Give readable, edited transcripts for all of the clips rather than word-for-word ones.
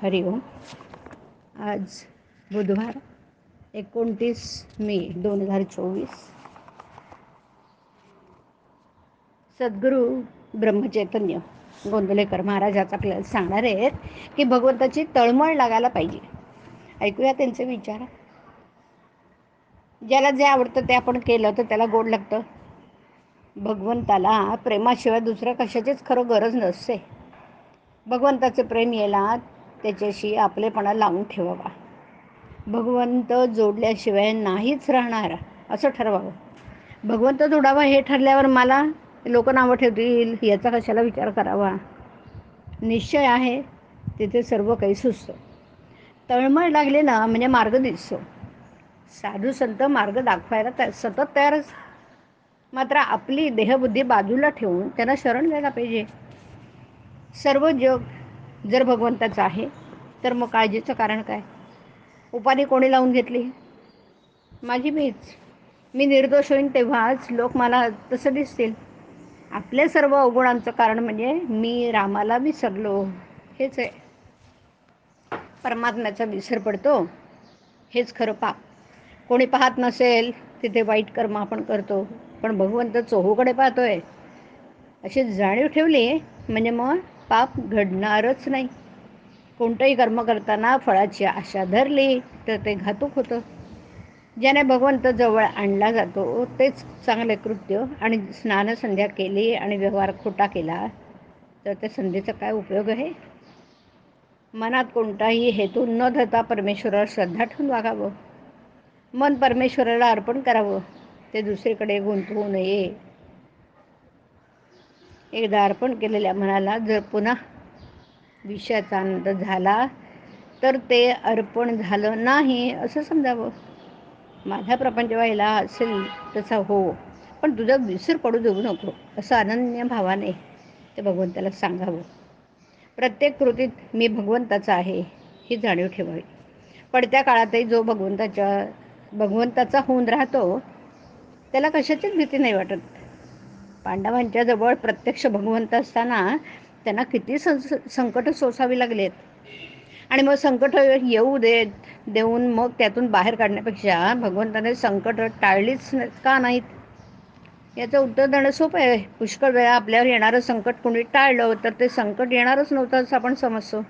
हरि ओम. आज बुधवार 29 मे 2024. सद्गुरू ब्रह्मचैतन्य गोंदलेकर महाराज आज आपल्याला सांगणार आहेत की भगवंताची तळमळ लागायला पाहिजे. ऐकूया त्यांचे विचार. ज्याला जे आवडतं ते आपण केलं तर त्याला गोड लागतं. भगवंताला प्रेमाशिवाय दुसऱ्या कशाचीच खरं गरज नसते. भगवंताचे प्रेम यायला त्याच्याशी आपलेपणा लावून ठेवावा. भगवंत जोडल्याशिवाय नाहीच राहणार असं ठरवावं. भगवंत जोडावा हे ठरल्यावर मला लोक नावं ठेवतील याचा कशाला विचार करावा. निश्चय आहे तिथे सर्व काही सुचतं. तळमळ लागली ना म्हणजे मार्ग दिसतो. साधू संत मार्ग दाखवायला सतत तयारच. मात्र आपली देहबुद्धी बाजूला ठेवून त्यांना शरण द्यायला पाहिजे. सर्व जग जर भगवंताचं आहे तर मग काळजीचं कारण काय. उपाधी कोणी लावून घेतली? माझी मीच. मी निर्दोष होईन तेव्हाच लोक मला तसं दिसतील. आपल्या सर्व अवगुणांचं कारण म्हणजे मी रामाला विसरलो हेच आहे. परमात्म्याचा विसर पडतो हेच खरं पाप. कोणी पाहत नसेल तिथे वाईट कर्म आपण करतो, पण भगवंत चोहूकडे पाहतोय अशी जाणीव ठेवली म्हणजे मग पाप घडणारच नाही. कोणतंही कर्म करताना फळाची आशा धरली तर ते घातक होतं. ज्याने भगवंत जवळ आणला जातो तेच चांगले कृत्य आणि स्नानसंध्या केली आणि व्यवहार खोटा केला तर त्या संधीचा काय उपयोग आहे. मनात कोणताही हेतू न धरता परमेश्वरावर श्रद्धा ठेवून वागावं. मन परमेश्वराला अर्पण करावं, ते दुसरीकडे गुंतवू नये. एकदा अर्पण केलेल्या मनाला जर पुन्हा विषयाचा आनंद झाला तर ते अर्पण झालं नाही असं समजावं. माझा प्रपंच व्हायला असेल तसा हो, पण तुझा विसर पडू देऊ नको असं अनन्य भावाने ते भगवंताला सांगावं. प्रत्येक कृतीत मी भगवंताचा आहे ही जाणीव ठेवावी. पडत्या काळातही जो भगवंताचा होऊन राहतो त्याला कशाचीच भीती नाही वाटत. पांडवांच्या जवळ प्रत्यक्ष भगवंत असताना त्यांना किती संकट सोसावी लागलेत. आणि मग संकट येऊ देऊन मग त्यातून बाहेर काढण्यापेक्षा भगवंताने संकट टाळलीच का नाहीत याचं उत्तर देणं सोपं आहे. पुष्कळ वेळा आपल्यावर येणारं संकट कोणी टाळलं तर ते संकट येणारच नव्हतं असं आपण समजतो.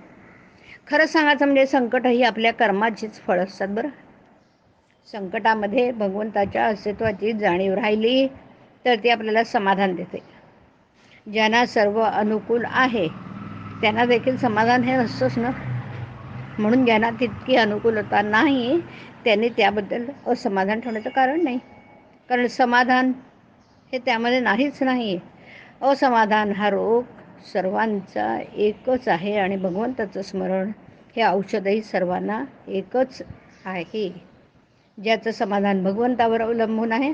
खरं सांगायचं म्हणजे संकट ही आपल्या कर्माचीच फळं असतात बरं. संकटामध्ये भगवंताच्या अस्तित्वाची जाणीव राहिली तर ती आपल्याला समाधान देते. ज्यांना सर्व अनुकूल आहे त्यांना देखील समाधान हे नसतंच ना. म्हणून ज्यांना तितकी अनुकूलता नाही त्यांनी त्याबद्दल असमाधान ठेवण्याचं कारण नाही. कारण समाधान हे त्यामध्ये नाहीच नाही. असमाधान हा रोग सर्वांचा एकच आहे आणि भगवंताचं स्मरण हे औषधही सर्वांना एकच आहे. ज्याचं समाधान भगवंतावर अवलंबून आहे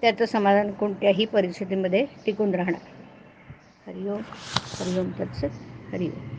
त्याचं समाधान कोणत्याही परिस्थितीमध्ये टिकून राहणार. हरिओम. हरिओम तत्सत. हरिओम.